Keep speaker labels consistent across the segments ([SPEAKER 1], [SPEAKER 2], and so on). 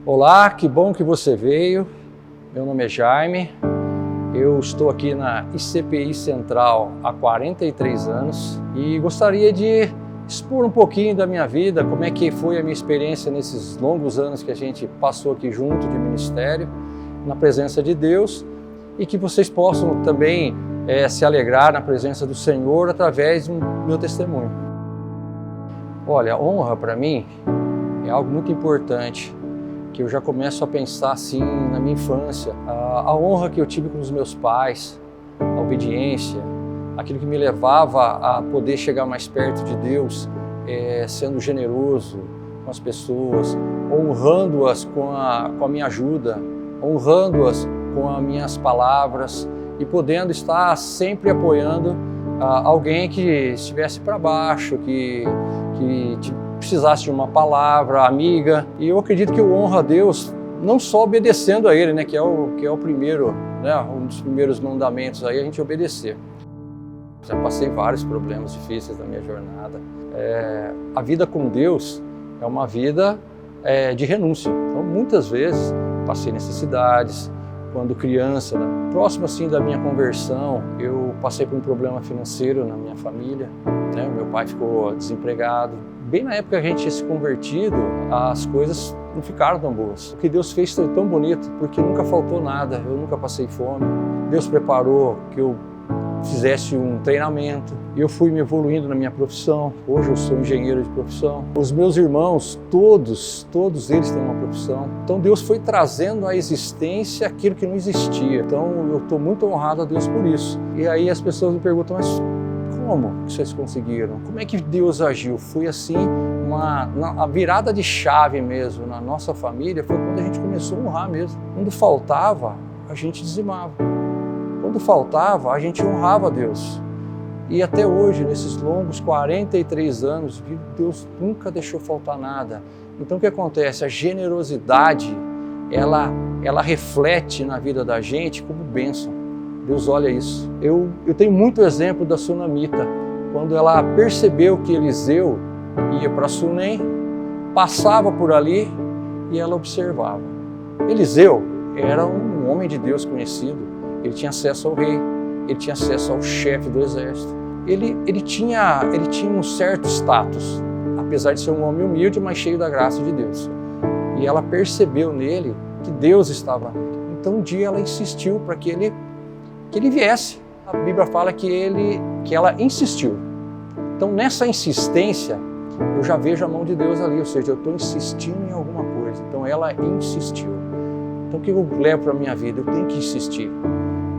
[SPEAKER 1] Olá, que bom que você veio. Meu nome é Jaime. Eu estou aqui na ICPI Central há 43 anos e gostaria de expor um pouquinho da minha vida, como é que foi a minha experiência nesses longos anos que a gente passou aqui junto de ministério, na presença de Deus, e que vocês possam também se alegrar na presença do Senhor através do meu testemunho. Olha, a honra para mim é algo muito importante, que eu já começo a pensar assim na minha infância. A honra que eu tive com os meus pais, a obediência, aquilo que me levava a poder chegar mais perto de Deus, sendo generoso com as pessoas, honrando-as com a minha ajuda, honrando-as com as minhas palavras e podendo estar sempre apoiando alguém que estivesse para baixo, que precisasse de uma palavra amiga. E eu acredito que eu honro a Deus não só obedecendo a Ele, né, que é o primeiro, né, um dos primeiros mandamentos aí, a gente obedecer. Já passei vários problemas difíceis na minha jornada. A vida com Deus é uma vida de renúncia. Então, muitas vezes passei necessidades. Quando criança, né, próximo assim da minha conversão, eu passei por um problema financeiro na minha família, né? Meu pai ficou desempregado. Bem na época que a gente tinha se convertido, as coisas não ficaram tão boas. O que Deus fez foi tão bonito, porque nunca faltou nada, eu nunca passei fome. Deus preparou que eu fizesse um treinamento e eu fui me evoluindo na minha profissão. Hoje eu sou engenheiro de profissão. Os meus irmãos, todos eles têm uma profissão. Então Deus foi trazendo à existência aquilo que não existia. Então eu estou muito honrado a Deus por isso. E aí as pessoas me perguntam, mas como vocês conseguiram? Como é que Deus agiu? Foi assim, a virada de chave mesmo na nossa família foi quando a gente começou a honrar mesmo. Quando faltava, a gente dizimava. Quando faltava, a gente honrava a Deus. E até hoje, nesses longos 43 anos, Deus nunca deixou faltar nada. Então o que acontece? A generosidade, ela reflete na vida da gente como bênção. Deus olha isso. Eu tenho muito exemplo da Sunamita. Quando ela percebeu que Eliseu ia para Sunem, passava por ali e ela observava. Eliseu era um homem de Deus conhecido. Ele tinha acesso ao rei, ele tinha acesso ao chefe do exército. Ele tinha um certo status, apesar de ser um homem humilde, mas cheio da graça de Deus. E ela percebeu nele que Deus estava nele. Então um dia ela insistiu para que ele viesse. A Bíblia fala que ela insistiu. Então nessa insistência, eu já vejo a mão de Deus ali, ou seja, eu estou insistindo em alguma coisa. Então ela insistiu. Então o que eu levo para a minha vida? Eu tenho que insistir.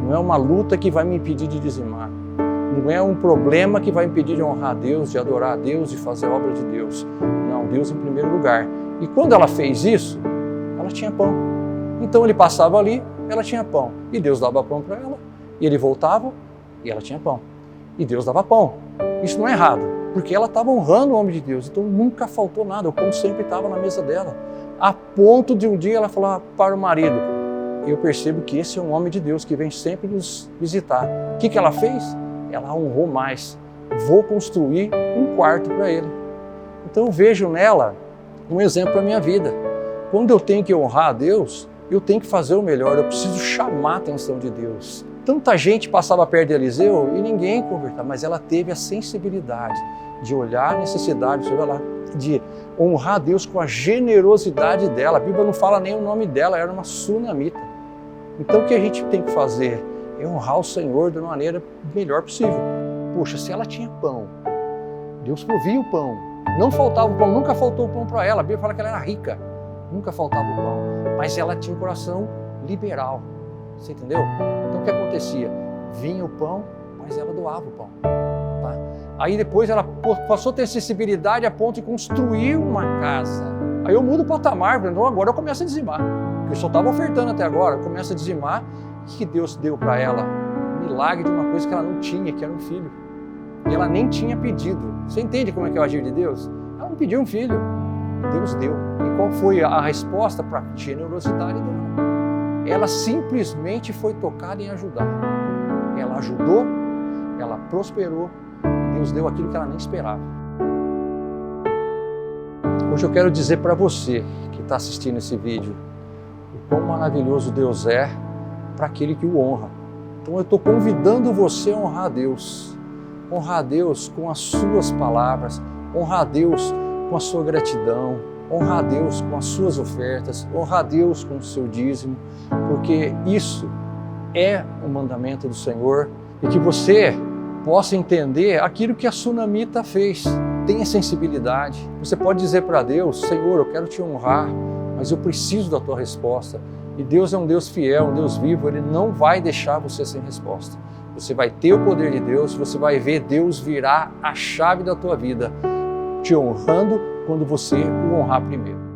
[SPEAKER 1] Não é uma luta que vai me impedir de dizimar. Não é um problema que vai impedir de honrar a Deus, de adorar a Deus, de fazer a obra de Deus. Não, Deus em primeiro lugar. E quando ela fez isso, ela tinha pão. Então ele passava ali, ela tinha pão. E Deus dava pão para ela. E ele voltava e ela tinha pão. E Deus dava pão. Isso não é errado, porque ela estava honrando o homem de Deus. Então nunca faltou nada, o pão sempre estava na mesa dela. A ponto de um dia ela falar para o marido, eu percebo que esse é um homem de Deus que vem sempre nos visitar. O que ela fez? Ela honrou mais. Vou construir um quarto para ele. Então eu vejo nela um exemplo para a minha vida. Quando eu tenho que honrar a Deus, eu tenho que fazer o melhor, eu preciso chamar a atenção de Deus. Tanta gente passava perto de Eliseu e ninguém convertava, mas ela teve a sensibilidade de olhar a necessidade, de honrar a Deus com a generosidade dela. A Bíblia não fala nem o nome dela, era uma sunamita. Então o que a gente tem que fazer é honrar o Senhor de uma maneira melhor possível. Poxa, se ela tinha pão, Deus provia o pão, não faltava o pão, nunca faltou o pão para ela. A Bíblia fala que ela era rica, nunca faltava o pão, mas ela tinha um coração liberal, você entendeu? Então o que acontecia? Vinha o pão, mas ela doava o pão. Tá? Aí depois ela passou a ter sensibilidade a ponto de construir uma casa. Aí eu mudo o patamar, então agora eu começo a dizimar. Eu só estava ofertando até agora, começa a dizimar. O que Deus deu para ela? Um milagre de uma coisa que ela não tinha, que era um filho. E ela nem tinha pedido. Você entende como é que é o agir de Deus? Ela não pediu um filho, Deus deu. E qual foi a resposta para a generosidade dela? Ela simplesmente foi tocada em ajudar. Ela ajudou, ela prosperou, Deus deu aquilo que ela nem esperava. Hoje eu quero dizer para você que está assistindo esse vídeo, o quão maravilhoso Deus é para aquele que o honra. Então eu estou convidando você a honrar a Deus. Honrar a Deus com as suas palavras, honrar a Deus com a sua gratidão, honrar a Deus com as suas ofertas, honrar a Deus com o seu dízimo, porque isso é o mandamento do Senhor, e que você possa entender aquilo que a sunamita fez. Tenha sensibilidade. Você pode dizer para Deus: Senhor, eu quero te honrar, mas eu preciso da tua resposta. E Deus é um Deus fiel, um Deus vivo, Ele não vai deixar você sem resposta. Você vai ter o poder de Deus, você vai ver Deus virar a chave da tua vida, te honrando quando você o honrar primeiro.